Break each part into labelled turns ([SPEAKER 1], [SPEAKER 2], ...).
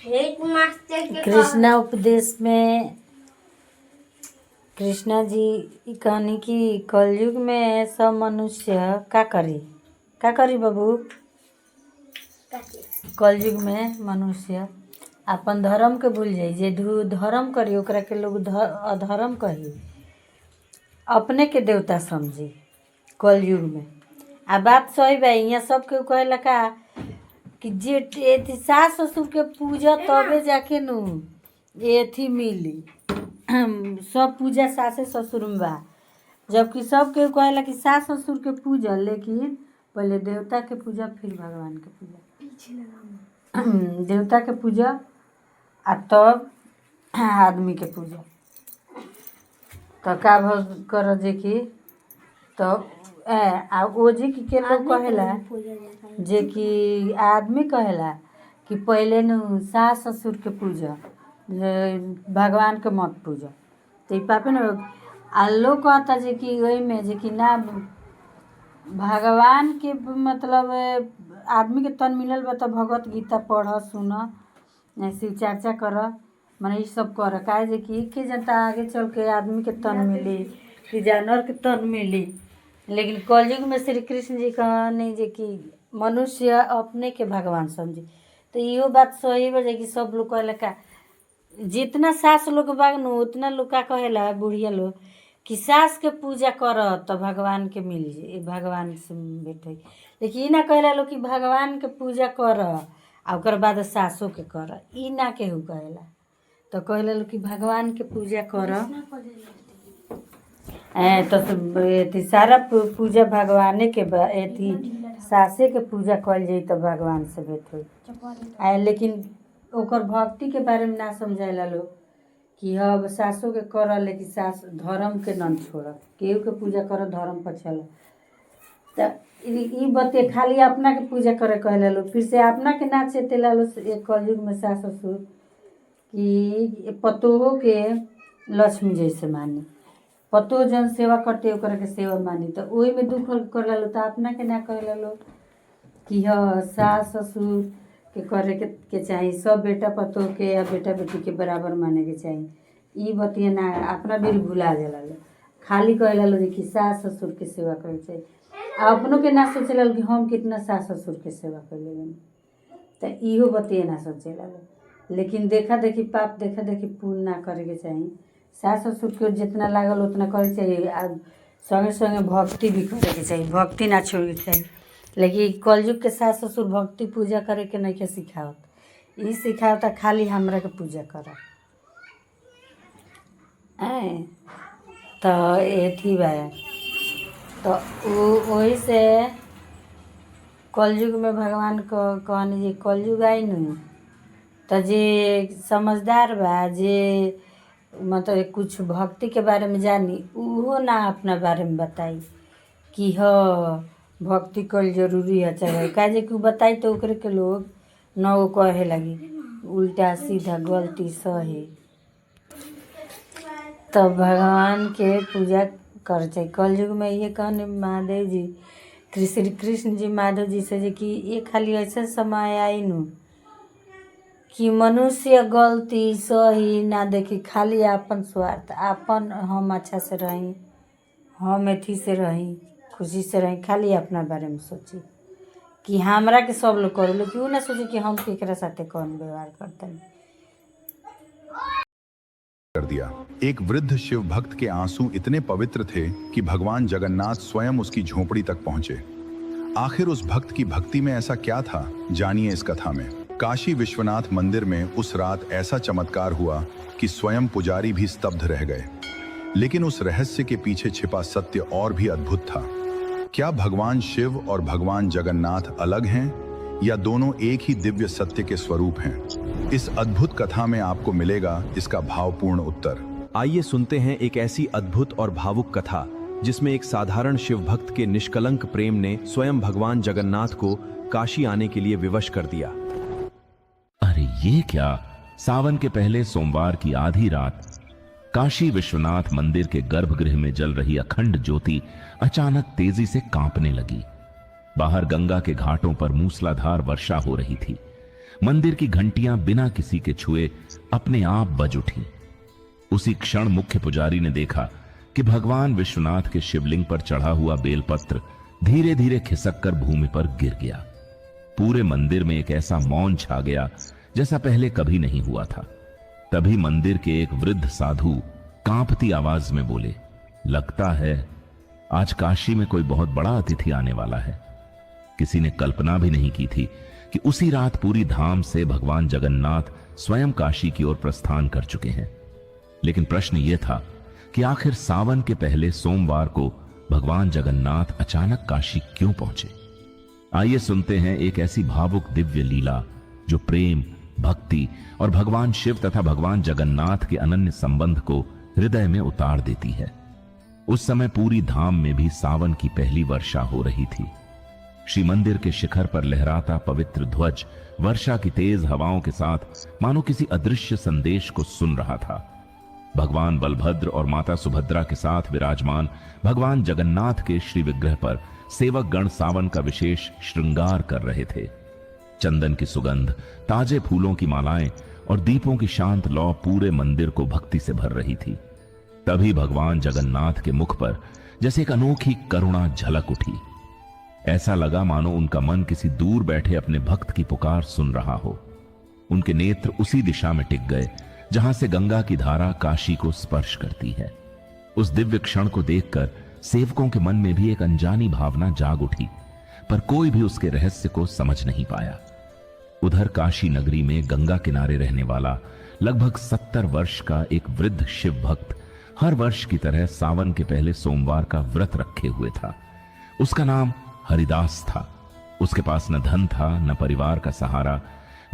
[SPEAKER 1] कृष्णा उपदेश में कृष्णा जी कहनी कि कलयुग में सब मनुष्य का करी बाबू। कलयुग में मनुष्य अपन धर्म के भूल जाई, जे धर्म करी ओकरा के लोग अधर्म कही, अपने के देवता समझी कलयुग में। आ बात सही बा, यहाँ सब के कहेला का कि जे सास ससुर के पूजा तबे जाके नु एथी मिली सब पूजा सासे ससुर में बा। जबकि सब के कहेला कि सास ससुर के पूजा, लेकिन पहले देवता के पूजा फिर भगवान के पूजा। देवता के पूजा आ तब आदमी के पूजा। तो का कर जे कि तब आ ओ जी के लोग कहेला जे कि आदमी कहेला कि पहले न सास ससुर के पूजा, भगवान के मत पूजा। तो पापे न आ लोग कहता जे कि वही में जे कि ना भगवान के मतलब आदमी के तन मिलल बा तो भगवत गीता पढ़ सुन, शिव चर्चा कर, माने ये सब कर। काहे जे कि के जनता आगे चल के आदमी के तन मिली कि जानवर के तन मिली। लेकिन कलयुग में श्री कृष्ण जी कहनी जे कि मनुष्य अपने के भगवान समझी। तो इहो बात सही बा कि सब लोग कहेला का जितना सास लोग बागनु उतना लोग का कहेला बुढ़िया लोग कि सास के पूजा कर तो भगवान के मिल जाए, भगवान से बैठे। लेकिन ई ना कहेला लोग कि भगवान के पूजा कर आ ओकर बाद सासो के कर, ई ना केहू कहेला। तो कहेला लोग कि भगवान के पूजा कर तो सारा पूजा भगवाने के एथी सासे के पूजा कल जाई तो भगवान से भेंट होई। लेकिन ओकर भक्ति के बारे में ना समझाइला लोग कि अब सासो के कर, लेकिन सास धर्म के न छोड़, केहू के पूजा कर धर्म पर चल। तो ई बते खाली अपना के पूजा करे कहला लोग, फिर से अपना के ना चेतेला लोग कलयुग में सास ससुर कि पतोहो के लक्ष्मी जैसे मानी, पतो जन सेवा करते ओकरा के सेवा मानी। तो वही में दुख करला लो। तो अपना के ना कहला लो कि हाँ सास ससुर के करे के चाहिए, सब बेटा पतो के या बेटा बेटी के बराबर माने के चाहिए। ई बतिया ना अपना भी भुला जाला लो, खाली कहला लो कि सास ससुर के सेवा करे चाहिए। अपनों के ना सोचेला कि हम कितना सास ससुर के सेवा कर ले। तो इहो बतिया ना सोचेला लो। लेकिन देखा देखी पाप, देखा देखी पुण्य ना करे के चाहिए। सास ससुर के जितना लागल उतना करे चाहिए, आ संगे संगे भक्ति भी करे के चाहिए, भक्ति ना छोड़े के चाहिए। लेकिन कलयुग के सास ससुर भक्ति पूजा करे के नहीं के सिखावत, ई सिखावता खाली हमरा के पूजा कर। तो एथी बा। तो वही से कलयुग में भगवान को कहनी जे कलयुग आई नहीं तो जे समझदार बा, जे मतलब कुछ भक्ति के बारे में जानी, उहो ना अपना बारे में बताई कि हाँ भक्ति कल जरूरी है चाहे काहे कि बताई तो ओकरे के लोग न वो कहे लगी उल्टा सीधा गलती सही। तो भगवान के पूजा कर चाहिए कलयुग में। ये कहने महादेव जी श्री कृष्ण जी महादेव जी से कि ये खाली ऐसा समय आई नु कि मनुष्य गलती सही ना देखी, खाली अपन स्वार्थ, अपन हम अच्छा से रही, हम एथी से रही, खुशी से रही, खाली अपना बारे में सोची कि हमरा के सब लोग करो, लेकिन वो ना सोची कि हम केकरा साथे कौन व्यवहार करते हैं।
[SPEAKER 2] कर दिया। एक वृद्ध शिव भक्त के आंसू इतने पवित्र थे कि भगवान जगन्नाथ स्वयं उसकी झोपड़ी तक पहुंचे। आखिर उस भक्त की भक्ति में ऐसा क्या था, जानिए इस कथा में। काशी विश्वनाथ मंदिर में उस रात ऐसा चमत्कार हुआ कि स्वयं पुजारी भी स्तब्ध रह गए। लेकिन उस रहस्य के पीछे छिपा सत्य और भी अद्भुत था। क्या भगवान शिव और भगवान जगन्नाथ अलग हैं या दोनों एक ही दिव्य सत्य के स्वरूप हैं? इस अद्भुत कथा में आपको मिलेगा इसका भावपूर्ण उत्तर।
[SPEAKER 3] आइए सुनते हैं एक ऐसी अद्भुत और भावुक कथा जिसमें एक साधारण शिव भक्त के निष्कलंक प्रेम ने स्वयं भगवान जगन्नाथ को काशी आने के लिए विवश कर दिया।
[SPEAKER 4] अरे ये क्या, सावन के पहले सोमवार की आधी रात काशी विश्वनाथ मंदिर के गर्भगृह में जल रही अखंड ज्योति अचानक तेजी से कांपने लगी। बाहर गंगा के घाटों पर मूसलाधार वर्षा हो रही थी। मंदिर की घंटियां बिना किसी के छुए अपने आप बज उठी। उसी क्षण मुख्य पुजारी ने देखा कि भगवान विश्वनाथ के शिवलिंग पर चढ़ा हुआ बेलपत्र धीरे धीरे खिसक कर भूमि पर गिर गया। पूरे मंदिर में एक ऐसा मौन छा गया जैसा पहले कभी नहीं हुआ था। तभी मंदिर के एक वृद्ध साधु कांपती आवाज में बोले, लगता है आज काशी में कोई बहुत बड़ा अतिथि आने वाला है। किसी ने कल्पना भी नहीं की थी कि उसी रात पूरी धाम से भगवान जगन्नाथ स्वयं काशी की ओर प्रस्थान कर चुके हैं। लेकिन प्रश्न यह था कि आखिर सावन के पहले सोमवार को भगवान जगन्नाथ अचानक काशी क्यों पहुंचे। आइए सुनते हैं एक ऐसी भावुक दिव्य लीला जो प्रेम, भक्ति और भगवान शिव तथा भगवान जगन्नाथ के अनन्य संबंध को हृदय में उतार देती है। उस समय पूरी धाम में भी सावन की पहली वर्षा हो रही थी। श्री मंदिर के शिखर पर लहराता पवित्र ध्वज वर्षा की तेज हवाओं के साथ मानो किसी अदृश्य संदेश को सुन रहा था। भगवान बलभद्र और माता सुभद्रा के साथ विराजमान भगवान जगन्नाथ के श्री विग्रह पर सेवक गण सावन का विशेष श्रृंगार कर रहे थे। चंदन की सुगंध, ताजे फूलों की मालाएं और दीपों की शांत लौ पूरे मंदिर को भक्ति से भर रही थी। तभी भगवान जगन्नाथ के मुख पर जैसे एक अनोखी करुणा झलक उठी। ऐसा लगा मानो उनका मन किसी दूर बैठे अपने भक्त की पुकार सुन रहा हो। उनके नेत्र उसी दिशा में टिक गए जहां से गंगा की धारा काशी को स्पर्श करती है। उस दिव्य क्षण को देखकर सेवकों के मन में भी एक अनजानी भावना जाग उठी, पर कोई भी उसके रहस्य को समझ नहीं पाया। उधर काशी नगरी में गंगा किनारे रहने वाला लगभग 70 वर्ष का एक वृद्ध शिव भक्त हर वर्ष की तरह सावन के पहले सोमवार का व्रत रखे हुए था। उसका नाम हरिदास था। उसके पास न धन था, न परिवार का सहारा,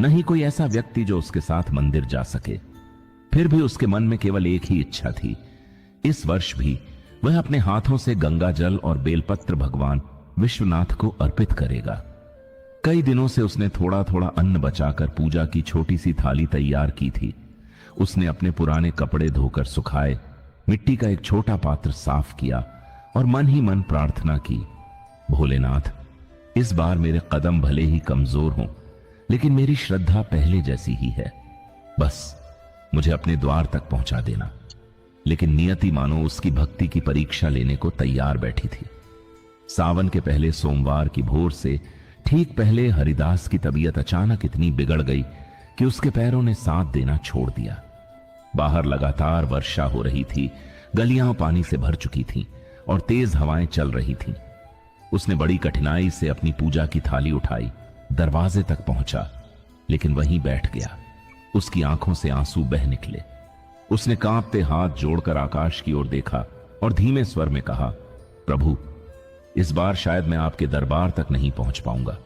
[SPEAKER 4] न ही कोई ऐसा व्यक्ति जो उसके साथ मंदिर जा सके। फिर भी उसके मन में केवल एक ही इच्छा थी, इस वर्ष भी वह अपने हाथों से गंगा जल और बेलपत्र भगवान विश्वनाथ को अर्पित करेगा। कई दिनों से उसने थोड़ा थोड़ा अन्न बचाकर पूजा की छोटी सी थाली तैयार की थी। उसने अपने पुराने कपड़े धोकर सुखाए, मिट्टी का एक छोटा पात्र साफ किया और मन ही मन प्रार्थना की, भोलेनाथ, इस बार मेरे कदम भले ही कमजोर हों, लेकिन मेरी श्रद्धा पहले जैसी ही है। बस मुझे अपने द्वार तक पहुंचा देना। लेकिन नियति मानो उसकी भक्ति की परीक्षा लेने को तैयार बैठी थी। सावन के पहले सोमवार की भोर से ठीक पहले हरिदास की तबीयत अचानक इतनी बिगड़ गई कि उसके पैरों ने साथ देना छोड़ दिया। बाहर लगातार वर्षा हो रही थी, गलियां पानी से भर चुकी थीं और तेज हवाएं चल रही थीं। उसने बड़ी कठिनाई से अपनी पूजा की थाली उठाई, दरवाजे तक पहुंचा, लेकिन वहीं बैठ गया। उसकी आंखों से आंसू बह निकले। उसने कांपते हाथ जोड़कर आकाश की ओर देखा और धीमे स्वर में कहा, प्रभु, इस बार शायद मैं आपके दरबार तक नहीं पहुंच पाऊंगा।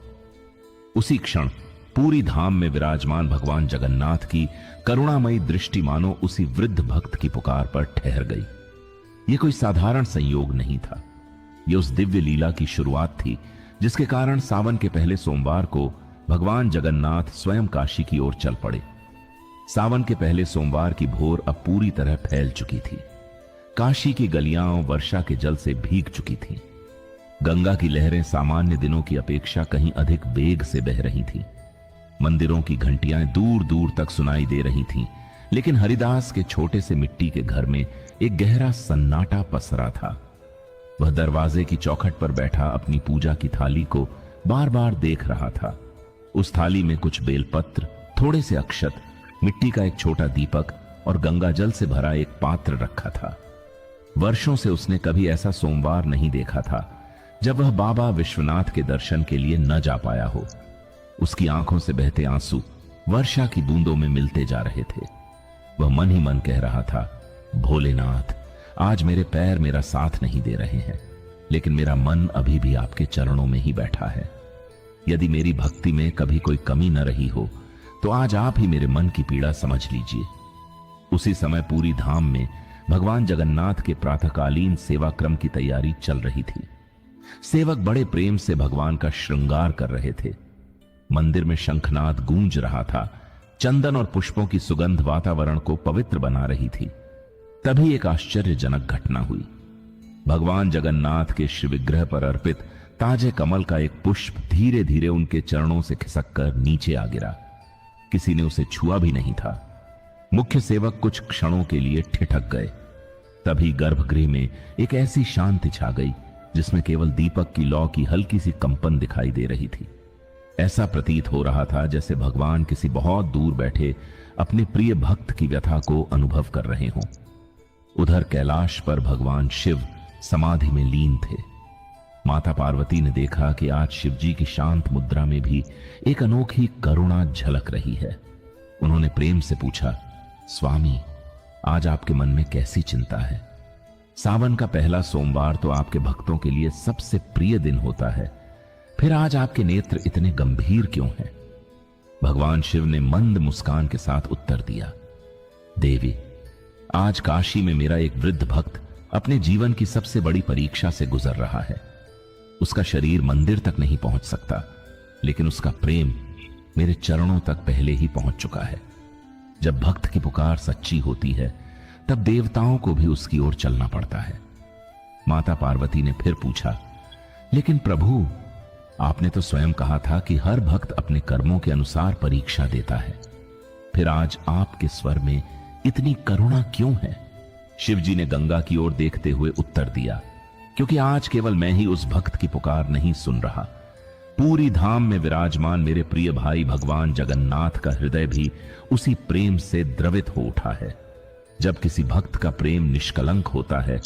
[SPEAKER 4] उसी क्षण पूरी धाम में विराजमान भगवान जगन्नाथ की करुणामयी दृष्टि मानो उसी वृद्ध भक्त की पुकार पर ठहर गई। यह कोई साधारण संयोग नहीं था। यह उस दिव्य लीला की शुरुआत थी जिसके कारण सावन के पहले सोमवार को भगवान जगन्नाथ स्वयं काशी की ओर चल पड़े। सावन के पहले सोमवार की भोर अब पूरी तरह फैल चुकी थी। काशी की गलियां वर्षा के जल से भीग चुकी थीं। गंगा की लहरें सामान्य दिनों की अपेक्षा कहीं अधिक वेग से बह रही थीं। मंदिरों की घंटियां दूर दूर तक सुनाई दे रही थीं, लेकिन हरिदास के छोटे से मिट्टी के घर में एक गहरा सन्नाटा पसरा था। वह दरवाजे की चौखट पर बैठा अपनी पूजा की थाली को बार बार देख रहा था। उस थाली में कुछ बेलपत्र, थोड़े से अक्षत, मिट्टी का एक छोटा दीपक और गंगा जल से भरा एक पात्र रखा था। वर्षों से उसने कभी ऐसा सोमवार नहीं देखा था जब वह बाबा विश्वनाथ के दर्शन के लिए न जा पाया हो। उसकी आंखों से बहते आंसू वर्षा की बूंदों में मिलते जा रहे थे। वह मन ही मन कह रहा था, भोलेनाथ, आज मेरे पैर मेरा साथ नहीं दे रहे हैं, लेकिन मेरा मन अभी भी आपके चरणों में ही बैठा है। यदि मेरी भक्ति में कभी कोई कमी न रही हो तो आज आप ही मेरे मन की पीड़ा समझ लीजिए। उसी समय पूरी धाम में भगवान जगन्नाथ के प्रातःकालीन सेवा क्रम की तैयारी चल रही थी। सेवक बड़े प्रेम से भगवान का श्रृंगार कर रहे थे। मंदिर में शंखनाद गूंज रहा था। चंदन और पुष्पों की सुगंध वातावरण को पवित्र बना रही थी। तभी एक आश्चर्यजनक घटना हुई। भगवान जगन्नाथ के श्री विग्रह पर अर्पित ताजे कमल का एक पुष्प धीरे धीरे उनके चरणों से खिसक कर नीचे आ गिरा। किसी ने उसे छुआ भी नहीं था। मुख्य सेवक कुछ क्षणों के लिए ठिठक गए। तभी गर्भगृह में एक ऐसी शांति छा गई जिसमें केवल दीपक की लौ की हल्की सी कंपन दिखाई दे रही थी। ऐसा प्रतीत हो रहा था जैसे भगवान किसी बहुत दूर बैठे अपने प्रिय भक्त की व्यथा को अनुभव कर रहे हों। उधर कैलाश पर भगवान शिव समाधि में लीन थे। माता पार्वती ने देखा कि आज शिवजी की शांत मुद्रा में भी एक अनोखी करुणा झलक रही है। उन्होंने प्रेम से पूछा, स्वामी, आज आपके मन में कैसी चिंता है? सावन का पहला सोमवार तो आपके भक्तों के लिए सबसे प्रिय दिन होता है, फिर आज आपके नेत्र इतने गंभीर क्यों हैं? भगवान शिव ने मंद मुस्कान के साथ उत्तर दिया, देवी, आज काशी में मेरा एक वृद्ध भक्त अपने जीवन की सबसे बड़ी परीक्षा से गुजर रहा है। उसका शरीर मंदिर तक नहीं पहुंच सकता, लेकिन उसका प्रेम मेरे चरणों तक पहले ही पहुंच चुका है। जब भक्त की पुकार सच्ची होती है तब देवताओं को भी उसकी ओर चलना पड़ता है। माता पार्वती ने फिर पूछा, लेकिन प्रभु, आपने तो स्वयं कहा था कि हर भक्त अपने कर्मों के अनुसार परीक्षा देता है, फिर आज आपके स्वर में इतनी करुणा क्यों है? शिवजी ने गंगा की ओर देखते हुए उत्तर दिया, क्योंकि आज केवल मैं ही उस भक्त की पुकार नहीं सुन रहा, पूरी धाम में विराजमान मेरे प्रिय भाई भगवान जगन्नाथ का हृदय भी उसी प्रेम से द्रवित हो उठा है। जब किसी भक्त का प्रेम निष्कलंक होता है